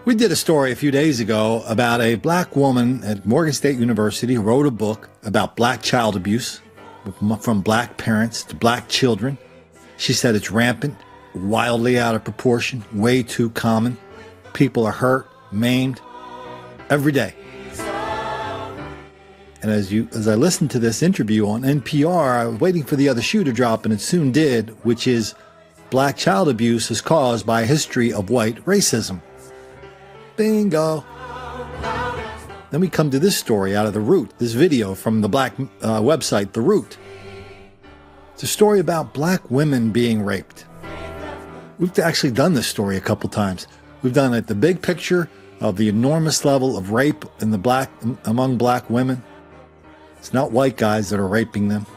We did a story a few days ago about a black woman at Morgan State University who wrote a book about black child abuse from black parents to black children. She said it's rampant, wildly out of proportion, way too common. People are hurt, maimed every day. And as I listened to this interview on NPR, I was waiting for the other shoe to drop, and it soon did, which is black child abuse is caused by a history of white racism. Bingo. Then we come to this story out of The Root, this video from the black website, The Root. It's a story about black women being raped. We've actually done this story a couple times. We've done it, the big picture of the enormous level of rape among black women. It's not white guys that are raping them.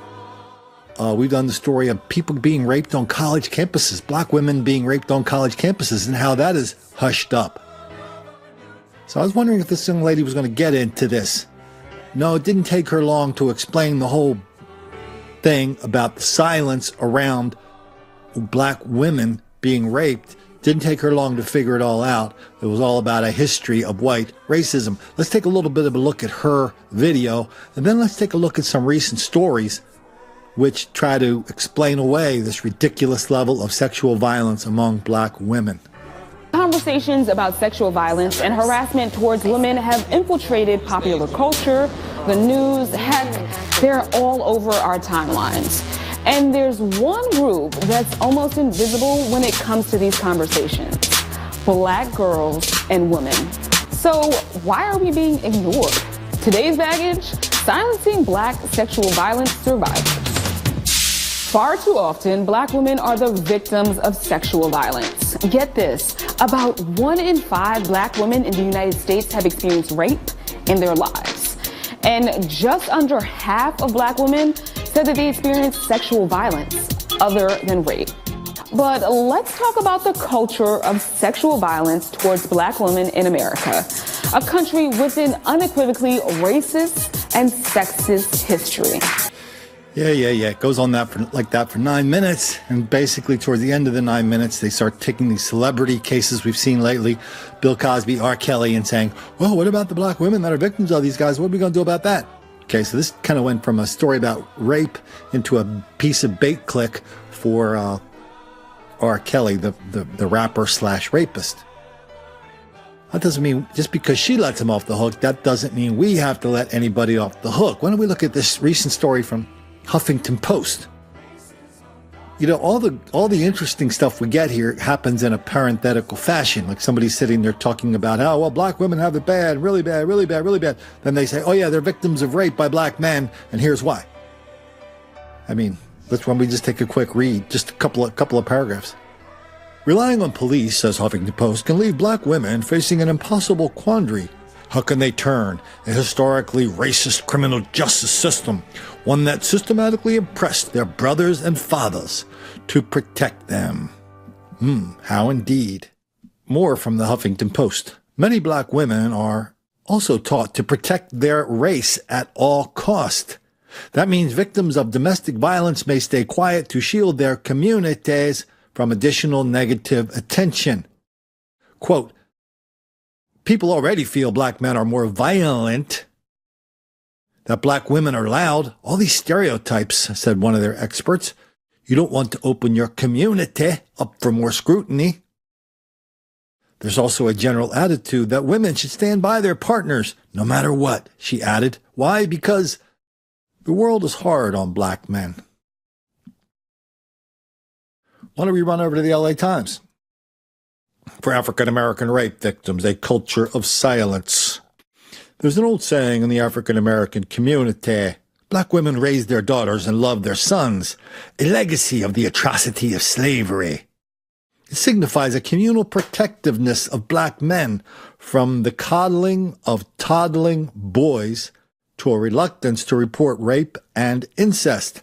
We've done the story of people being raped on college campuses, black women being raped on college campuses, and how that is hushed up. So I was wondering if this young lady was going to get into this. No, it didn't take her long to explain the whole thing about the silence around black women being raped. Didn't take her long to figure it all out. It was all about a history of white racism. Let's take a little bit of a look at her video, and then let's take a look at some recent stories which try to explain away this ridiculous level of sexual violence among black women. Conversations about sexual violence and harassment towards women have infiltrated popular culture, the news, heck, they're all over our timelines. And there's one group that's almost invisible when it comes to these conversations: black girls and women. So why are we being ignored? Today's baggage: silencing black sexual violence survivors. Far too often, black women are the victims of sexual violence. Get this, about 1 in 5 black women in the United States have experienced rape in their lives. And just under half of black women said that they experienced sexual violence other than rape. But let's talk about the culture of sexual violence towards black women in America, a country with an unequivocally racist and sexist history. Yeah. It goes on like that for 9 minutes. And basically, towards the end of the 9 minutes, they start taking these celebrity cases we've seen lately, Bill Cosby, R. Kelly, and saying, well, what about the black women that are victims of these guys? What are we going to do about that? Okay, so this kind of went from a story about rape into a piece of bait click for R. Kelly, the rapper / rapist. That doesn't mean just because she lets him off the hook, that doesn't mean we have to let anybody off the hook. Why don't we look at this recent story from Huffington Post? You know, all the interesting stuff we get here happens in a parenthetical fashion, like somebody's sitting there talking about how, well, black women have it bad, really bad, really bad, really bad. Then they say, oh yeah, they're victims of rape by black men, and here's why. I mean, let's when we just take a quick read, just a couple of paragraphs. Relying on police, says Huffington Post, can leave black women facing an impossible quandary. How can they turn a historically racist criminal justice system, one that systematically oppressed their brothers and fathers, to protect them? How indeed. More from the Huffington Post. Many black women are also taught to protect their race at all cost. That means victims of domestic violence may stay quiet to shield their communities from additional negative attention. Quote, people already feel black men are more violent, that black women are loud. All these stereotypes, said one of their experts. You don't want to open your community up for more scrutiny. There's also a general attitude that women should stand by their partners, no matter what, she added. Why? Because the world is hard on black men. Why don't we run over to the LA Times? For African-American rape victims, a culture of silence. There's an old saying in the African-American community: black women raise their daughters and love their sons, a legacy of the atrocity of slavery. It signifies a communal protectiveness of black men from the coddling of toddling boys to a reluctance to report rape and incest.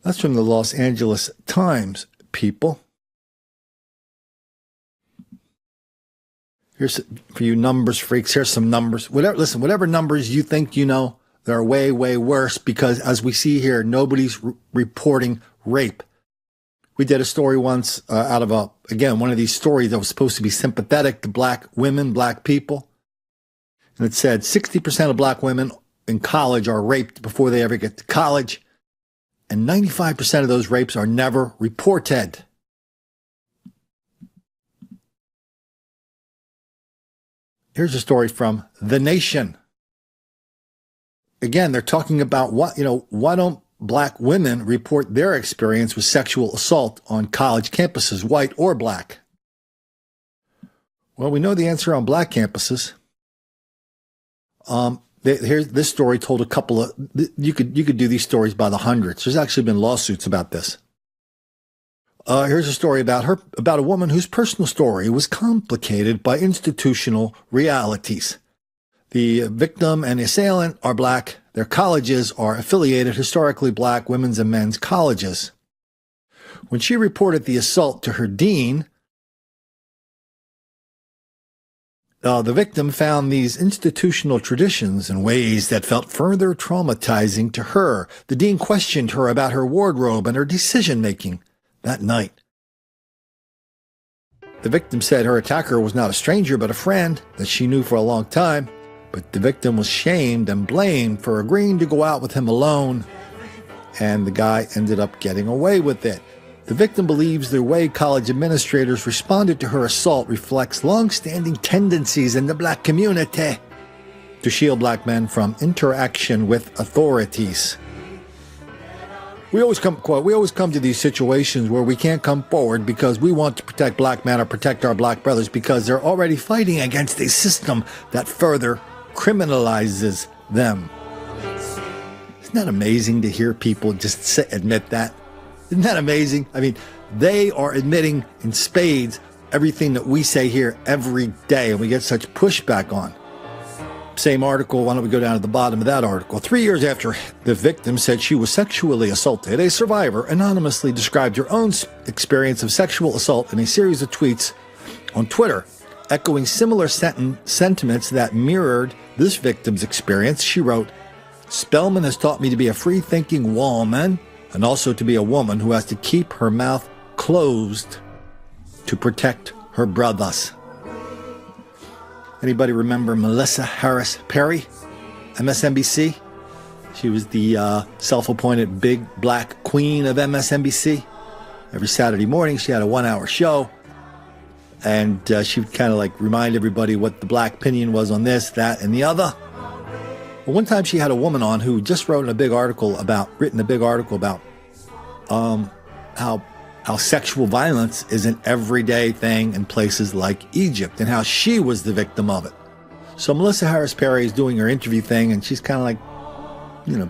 That's from the Los Angeles Times, people. Here's for you numbers freaks. Here's some numbers. Whatever numbers you think you know, they're way, way worse because, as we see here, nobody's reporting rape. We did a story once out of one of these stories that was supposed to be sympathetic to black women, black people. And it said 60% of black women in college are raped before they ever get to college. And 95% of those rapes are never reported. Here's a story from The Nation. Again, they're talking about why don't black women report their experience with sexual assault on college campuses, white or black? Well, we know the answer on black campuses. Here's this story told a couple of, you could do these stories by the hundreds. There's actually been lawsuits about this. Here's a story about a woman whose personal story was complicated by institutional realities. The victim and assailant are black. Their colleges are affiliated historically black women's and men's colleges. When she reported the assault to her dean, the victim found these institutional traditions in ways that felt further traumatizing to her. The dean questioned her about her wardrobe and her decision-making that night. The victim said her attacker was not a stranger but a friend that she knew for a long time, but the victim was shamed and blamed for agreeing to go out with him alone, and the guy ended up getting away with it. The victim believes the way college administrators responded to her assault reflects long-standing tendencies in the black community to shield black men from interaction with authorities. We always come to these situations where we can't come forward because we want to protect black men or protect our black brothers because they're already fighting against a system that further criminalizes them. Isn't that amazing to hear people just admit that? Isn't that amazing? I mean, they are admitting in spades everything that we say here every day, and we get such pushback on. Same article, why don't we go down to the bottom of that article? 3 years after the victim said she was sexually assaulted, a survivor anonymously described her own experience of sexual assault in a series of tweets on Twitter, echoing similar sentiments that mirrored this victim's experience. She wrote, "Spellman has taught me to be a free-thinking woman and also to be a woman who has to keep her mouth closed to protect her brothers." Anybody remember Melissa Harris Perry, MSNBC? She was the self-appointed big black queen of MSNBC. Every Saturday morning, she had a 1-hour show. And she would kind of like remind everybody what the black opinion was on this, that, and the other. Well, one time she had a woman on who just written a big article about how sexual violence is an everyday thing in places like Egypt and how she was the victim of it. So Melissa Harris Perry is doing her interview thing and she's kind of like,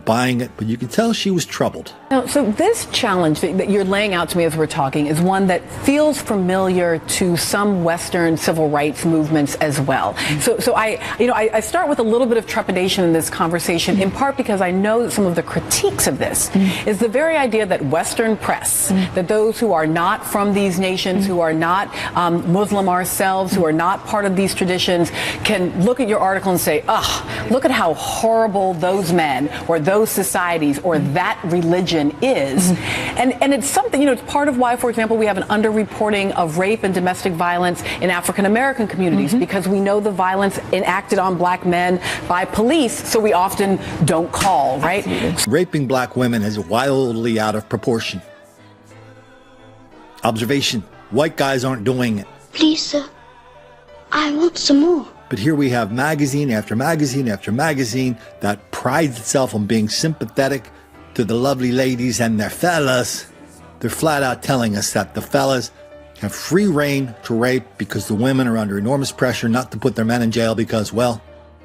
buying it, but you can tell she was troubled. Now, so this challenge that you're laying out to me as we're talking is one that feels familiar to some Western civil rights movements as well. So I start with a little bit of trepidation in this conversation, in part because I know that some of the critiques of this is the very idea that Western press, that those who are not from these nations, who are not Muslim ourselves, who are not part of these traditions, can look at your article and say, look at how horrible those men or those societies or that religion is. And it's something, it's part of why, for example, we have an underreporting of rape and domestic violence in African American communities, because we know the violence enacted on black men by police, so we often don't call, right? Raping black women is wildly out of proportion. Observation, white guys aren't doing it. Please, sir, I want some more. But here we have magazine after magazine after magazine that prides itself on being sympathetic to the lovely ladies and their fellas. They're flat out telling us that the fellas have free reign to rape because the women are under enormous pressure not to put their men in jail because, well,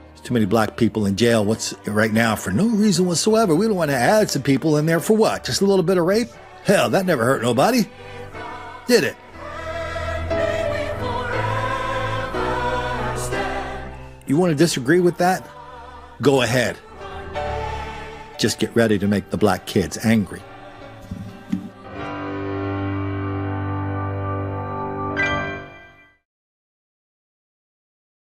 there's too many black people in jail right now for no reason whatsoever. We don't want to add some people in there for what? Just a little bit of rape? Hell, that never hurt nobody. Did it? You want to disagree with that? Go ahead. Just get ready to make the black kids angry.